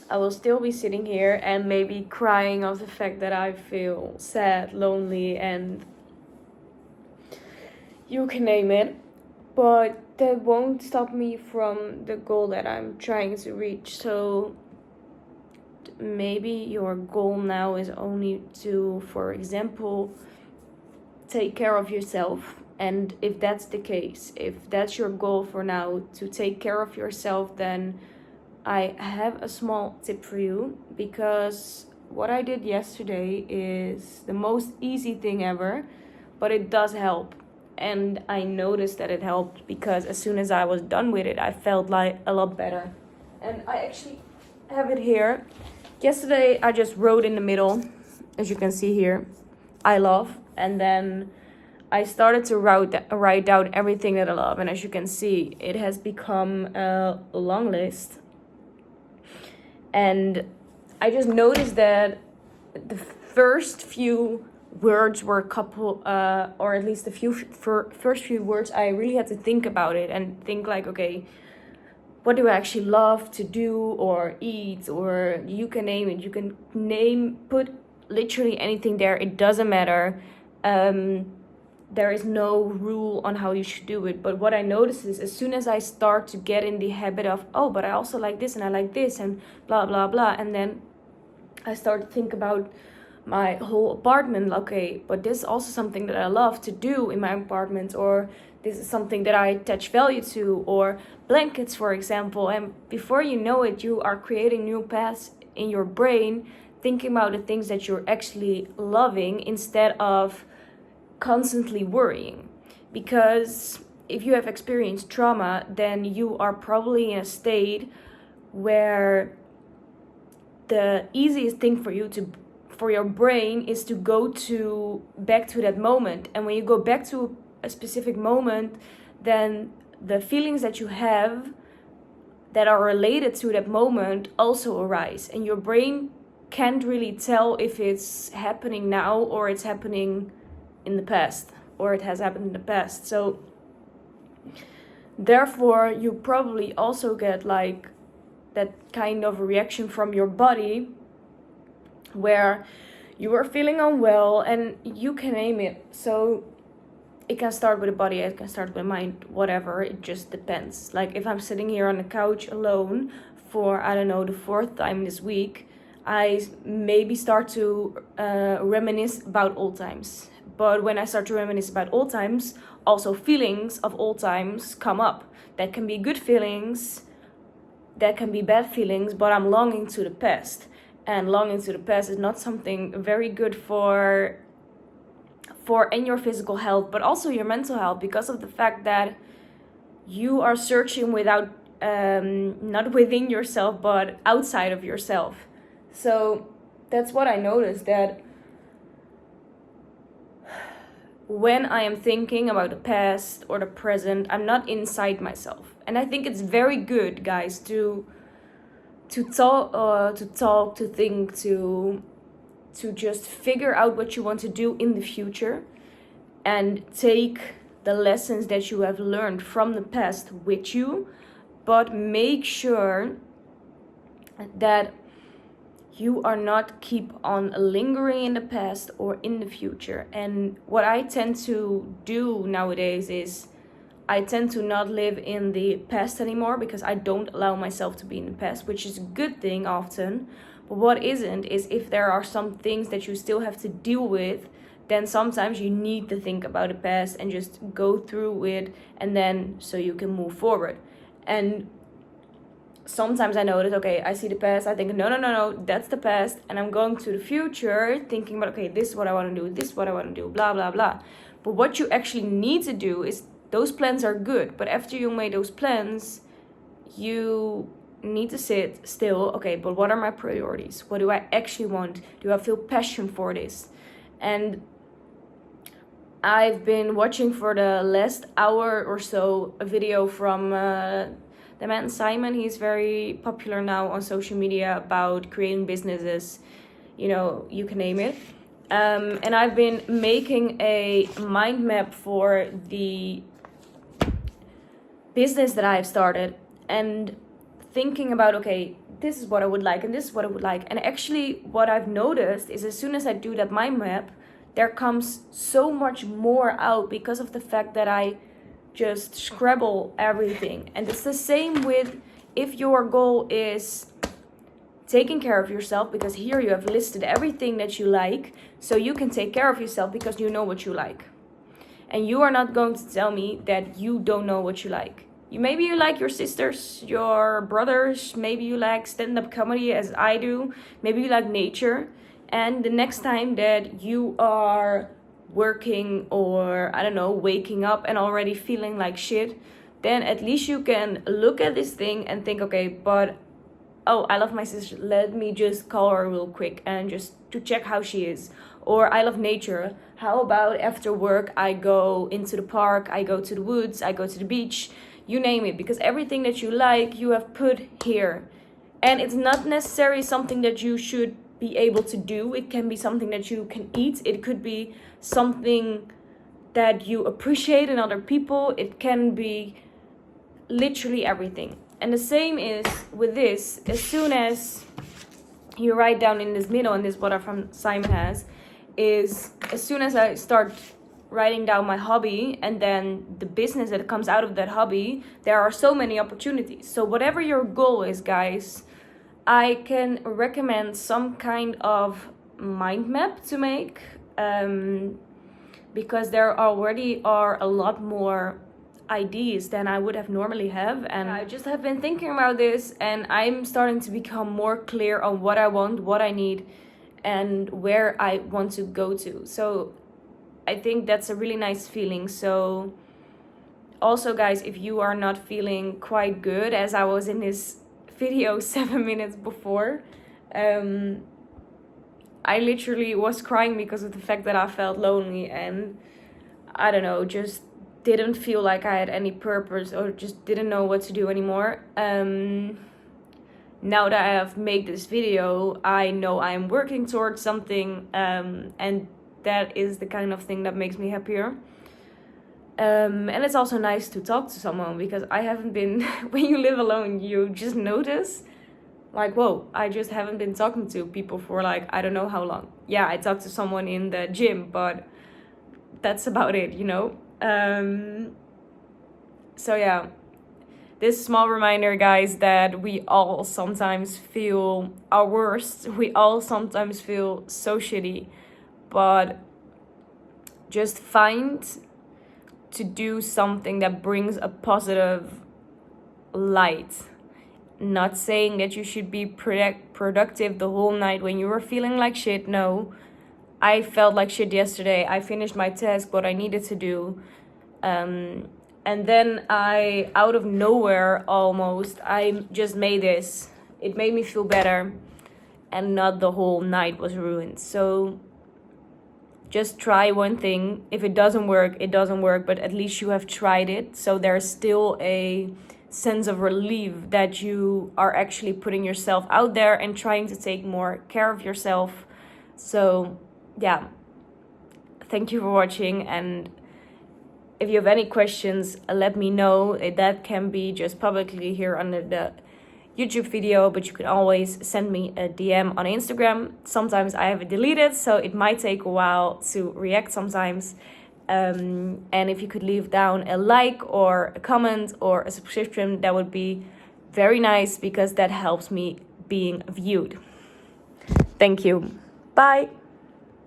I will still be sitting here and maybe crying of the fact that I feel sad, lonely, and you can name it. But that won't stop me from the goal that I'm trying to reach. So maybe your goal now is only to, for example, take care of yourself. And if that's the case, if that's your goal for now, to take care of yourself, then I have a small tip for you, because what I did yesterday is the most easy thing ever, but it does help. And I noticed that it helped, because as soon as I was done with it, I felt like a lot better. And I actually have it here. Yesterday I just wrote in the middle, as you can see here, I love, and then I started to write down everything that I love, and as you can see, it has become a long list. And I just noticed that the first few words were a couple, or at least the first few words, I really had to think about it and think like, okay, what do I actually love to do or eat, or you can name it. You can put literally anything there. It doesn't matter. There is no rule on how you should do it. But what I noticed is, as soon as I start to get in the habit of, oh, but I also like this and I like this and blah, blah, blah. And then I start to think about my whole apartment. Okay, but this is also something that I love to do in my apartment, or this is something that I attach value to, or blankets, for example. And before you know it, you are creating new paths in your brain, thinking about the things that you're actually loving instead of constantly worrying. Because if you have experienced trauma, then you are probably in a state where the easiest thing for your brain is to go back to that moment. And when you go back to a specific moment, then the feelings that you have that are related to that moment also arise, and your brain can't really tell if it's happening now or it's happening in the past, or it has happened in the past. So therefore you probably also get like that kind of reaction from your body where you are feeling unwell, and you can name it. So it can start with the body, it can start with the mind, whatever, it just depends. Like if I'm sitting here on the couch alone for, I don't know, the 4th time this week, I maybe start to reminisce about old times. But when I start to reminisce about old times, also feelings of old times come up. That can be good feelings, that can be bad feelings, but I'm longing to the past. And longing to the past is not something very good for in your physical health, but also your mental health, because of the fact that you are searching without, not within yourself, but outside of yourself. So that's what I noticed, that when I am thinking about the past or the present, I'm not inside myself. And I think it's very good, guys, to talk, to think, to just figure out what you want to do in the future, and take the lessons that you have learned from the past with you, but make sure that you are not keep on lingering in the past or in the future. And what I tend to do nowadays is I tend to not live in the past anymore, because I don't allow myself to be in the past, which is a good thing often. But what isn't is, if there are some things that you still have to deal with, then sometimes you need to think about the past and just go through it, and then so you can move forward. And sometimes I notice, okay, I see the past, I think, no, that's the past, and I'm going to the future thinking about, okay, this is what I want to do, this is what I want to do, blah, blah, blah. But what you actually need to do is, those plans are good, but after you made those plans, you need to sit still. Okay, but what are my priorities? What do I actually want? Do I feel passion for this? And I've been watching for the last hour or so a video from the man Simon. He's very popular now on social media about creating businesses, you can name it. And I've been making a mind map for the business that I've started, and thinking about, okay, this is what I would like, and this is what I would like. And actually what I've noticed is as soon as I do that mind map, there comes so much more out because of the fact that I just scribble everything. And it's the same with if your goal is taking care of yourself, because here you have listed everything that you like, so you can take care of yourself because you know what you like. And you are not going to tell me that you don't know what you like. Maybe you like your sisters, your brothers, maybe you like stand-up comedy as I do, maybe you like nature. And the next time that you are working or, I don't know, waking up and already feeling like shit, then at least you can look at this thing and think, okay, but, oh, I love my sister, let me just call her real quick and just to check how she is. Or I love nature, how about after work I go into the park, I go to the woods, I go to the beach, you name it. Because everything that you like, you have put here. And it's not necessarily something that you should be able to do. It can be something that you can eat. It could be something that you appreciate in other people. It can be literally everything. And the same is with this. As soon as you write down in this middle, and this what from Simon has, is as soon as I start writing down my hobby and then the business that comes out of that hobby, there are so many opportunities. So whatever your goal is, guys, I can recommend some kind of mind map to make, because there already are a lot more ideas than I would have normally have. And I just have been thinking about this, and I'm starting to become more clear on what I want, what I need, and where I want to go to. So I think that's a really nice feeling. So also, guys, if you are not feeling quite good, as I was in this video 7 minutes before, I literally was crying because of the fact that I felt lonely and, I don't know, just didn't feel like I had any purpose or just didn't know what to do anymore. Now that I have made this video, I know I'm working towards something, and that is the kind of thing that makes me happier. And it's also nice to talk to someone, because I haven't been, when you live alone, you just notice, like, whoa, I just haven't been talking to people for like, I don't know how long. Yeah, I talked to someone in the gym, but that's about it, you know? So yeah, this small reminder, guys, that we all sometimes feel our worst. We all sometimes feel so shitty, but just find to do something that brings a positive light. Not saying that you should be productive the whole night when you were feeling like shit. No, I felt like shit yesterday. I finished my task, what I needed to do. And then I, out of nowhere almost, I just made this. It made me feel better, and not the whole night was ruined. So just try one thing. If it doesn't work, it doesn't work, but at least you have tried it. So there's still a sense of relief that you are actually putting yourself out there and trying to take more care of yourself. So yeah, thank you for watching, and if you have any questions, let me know. That can be just publicly here under the YouTube video, but you can always send me a DM on Instagram. Sometimes I have it deleted, so it might take a while to react sometimes. And if you could leave down a like or a comment or a subscription, that would be very nice, because that helps me being viewed. Thank you. Bye.